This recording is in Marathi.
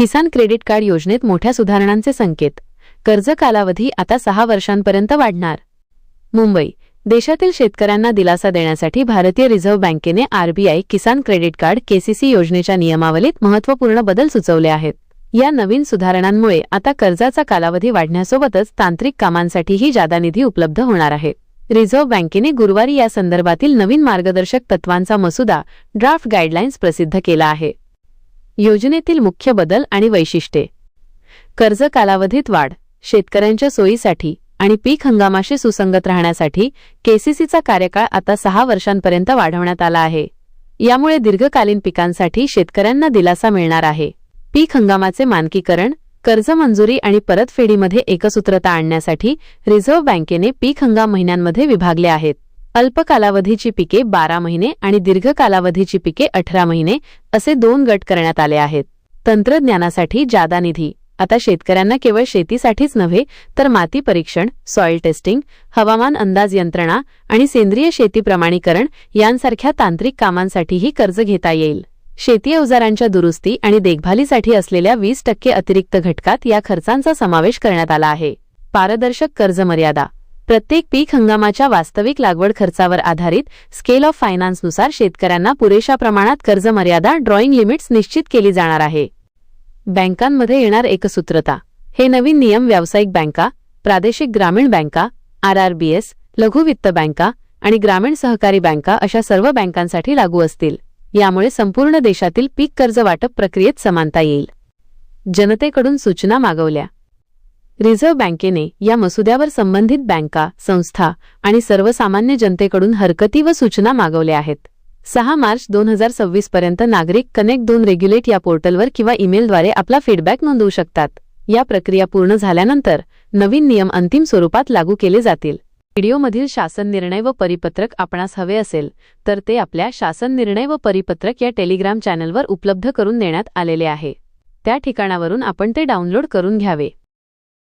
किसान क्रेडिट कार्ड योजनेत मोठ्या सुधारणांचे संकेत. कर्ज कालावधी आता 6 वर्षांपर्यंत वाढणार. मुंबई. देशातील शेतकऱ्यांना दिलासा देण्यासाठी भारतीय रिझर्व्ह बँकेने आरबीआय किसान क्रेडिट कार्ड केसीसी योजनेच्या नियमावलीत महत्त्वपूर्ण बदल सुचवले आहेत. या नवीन सुधारणांमुळे आता कर्जाचा कालावधी वाढण्यासोबतच तांत्रिक कामांसाठीही जादा निधी उपलब्ध होणार आहे. रिझर्व्ह बँकेने गुरुवारी या संदर्भातील नवीन मार्गदर्शक तत्वांचा मसुदा ड्राफ्ट गाईडलाईन्स प्रसिद्ध केला आहे. योजनेतील मुख्य बदल आणि वैशिष्ट्ये. कर्ज कालावधीत वाढ. शेतकऱ्यांच्या सोयीसाठी आणि पीक हंगामाशी सुसंगत राहण्यासाठी केसीसीचा कार्यकाळ आता 6 वर्षांपर्यंत वाढवण्यात आला आहे. यामुळे दीर्घकालीन पिकांसाठी शेतकऱ्यांना दिलासा मिळणार आहे. पीक हंगामाचे मानकीकरण. कर्ज मंजुरी आणि परतफेडीमध्ये एकसूत्रता आणण्यासाठी रिझर्व्ह बँकेने पीक हंगाम महिन्यांमध्ये विभागले आहेत. अल्प कालावधीची पिके 12 महिने आणि दीर्घ कालावधीची पिके 18 महिने असे 2 गट करण्यात आले आहेत. तंत्रज्ञानासाठी जादा निधी. आता शेतकऱ्यांना केवळ शेतीसाठीच नव्हे तर माती परीक्षण, सॉइल टेस्टिंग, हवामान अंदाज यंत्रणा आणि सेंद्रिय शेती प्रमाणीकरण यांसारख्या तांत्रिक कामांसाठीही कर्ज घेता येईल. शेती अवजारांच्या दुरुस्ती आणि देखभालीसाठी असलेल्या 20% अतिरिक्त घटकात या खर्चांचा समावेश करण्यात आला आहे. पारदर्शक कर्ज मर्यादा. प्रत्येक पीक हंगामाच्या वास्तविक लागवड खर्चावर आधारित स्केल ऑफ फायनान्सनुसार शेतकऱ्यांना पुरेशा प्रमाणात कर्ज मर्यादा ड्रॉईंग लिमिट्स निश्चित केली जाणार आहे. बँकांमध्ये येणार एकसूत्रता. हे नवीन नियम व्यावसायिक बँका, प्रादेशिक ग्रामीण बँका, आरआरबीएस, लघु वित्त बँका आणि ग्रामीण सहकारी बँका अशा सर्व बँकांसाठी लागू असतील. यामुळे संपूर्ण देशातील पीक कर्ज वाटप प्रक्रियेत समानता येईल. जनतेकडून सूचना मागवल्या. रिझर्व्ह बँकेने या मसुद्यावर संबंधित बँका, संस्था आणि सर्वसामान्य जनतेकडून हरकती व सूचना मागवल्या आहेत. 6 मार्च 2026 पर्यंत नागरिक कनेक्ट 2 रेग्युलेट या पोर्टलवर किंवा ईमेलद्वारे आपला फीडबॅक नोंदवू शकतात. या प्रक्रिया पूर्ण झाल्यानंतर नवीन नियम अंतिम स्वरूपात लागू केले जातील. व्हिडिओमधील शासन निर्णय व परिपत्रक आपणास हवे असेल तर ते आपल्या शासन निर्णय व परिपत्रक या टेलिग्राम चॅनलवर उपलब्ध करून देण्यात आलेले आहे. त्या ठिकाणावरून आपण ते डाउनलोड करून घ्यावे.